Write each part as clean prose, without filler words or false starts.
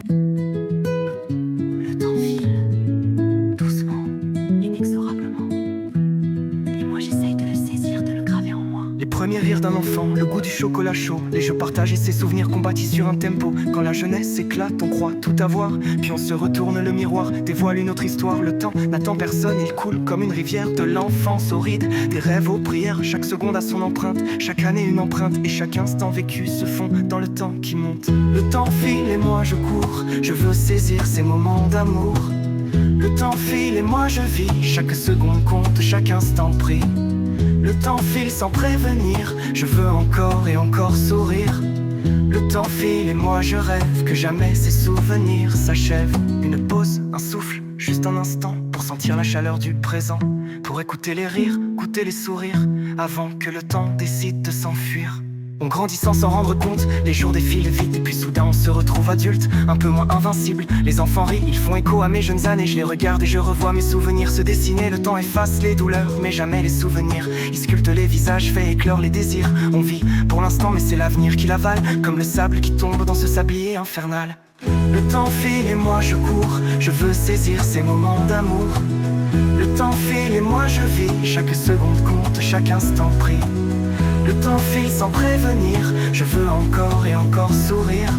Le temps file, doucement, inexorablement. Et moi j'essaye de le saisir, de le graver en moi. Les premiers rires d'un enfant, le goût du chocolat chaud, les jeux partagés, ces souvenirs qu'on bâtit sur un tempo. Quand la jeunesse éclate, on croit tout avoir, puis on se retourne le miroir, dévoile une autre histoire. Le temps n'attend personne, il coule comme une rivière de l'enfance aux rides, des rêves aux prières. Chaque seconde a son empreinte, chaque année une empreinte, et chaque instant vécu se fond dans le temps qui monte. Le temps file et moi je cours, je veux saisir ces moments d'amour. Le temps file et moi je vis, chaque seconde compte, chaque instant prie. Le temps file sans prévenir, je veux encore et encore sourire. Le temps file et moi je rêve que jamais ces souvenirs s'achèvent. Une pause, un souffle, juste un instant pour sentir la chaleur du présent, pour écouter les rires, goûter les sourires, avant que le temps décide de s'enfuir. On grandit sans s'en rendre compte, les jours défilent vite et puis soudain on se retrouve adulte, un peu moins invincible. Les enfants rient, ils font écho à mes jeunes années, je les regarde et je revois mes souvenirs se dessiner. Le temps efface les douleurs, mais jamais les souvenirs. Il sculpte les visages, fait éclore les désirs. On vit pour l'instant mais c'est l'avenir qui l'avale, comme le sable qui tombe dans ce sablier infernal. Le temps file et moi je cours, je veux saisir ces moments d'amour. Le temps file et moi je vis, chaque seconde compte, chaque instant prie. Le temps file sans prévenir, je veux encore et encore sourire.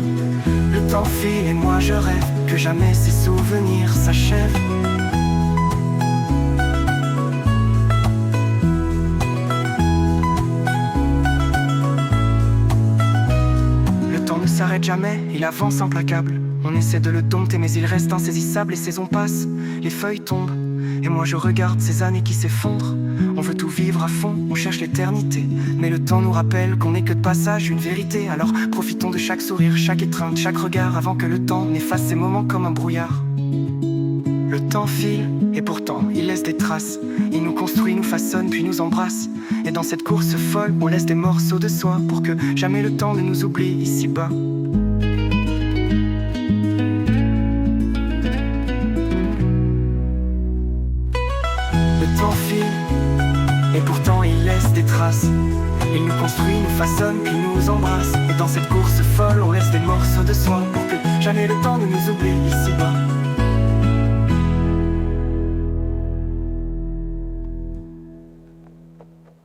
Le temps file et moi je rêve que jamais ces souvenirs s'achèvent. Le temps ne s'arrête jamais, il avance implacable. On essaie de le dompter mais il reste insaisissable. Les saisons passent, les feuilles tombent, et moi je regarde ces années qui s'effondrent. On veut tout vivre à fond, on cherche l'éternité, mais le temps nous rappelle qu'on n'est que de passage, une vérité. Alors profitons de chaque sourire, chaque étreinte, chaque regard, avant que le temps n'efface ces moments comme un brouillard. Le temps file, et pourtant il laisse des traces. Il nous construit, nous façonne, puis nous embrasse. Et dans cette course folle, on laisse des morceaux de soi, pour que jamais le temps ne nous oublie ici-bas. Le temps file, et pourtant il laisse des traces. Il nous construit, nous façonne, puis nous embrasse. Et dans cette course folle, on laisse des morceaux de soi, pour que jamais le temps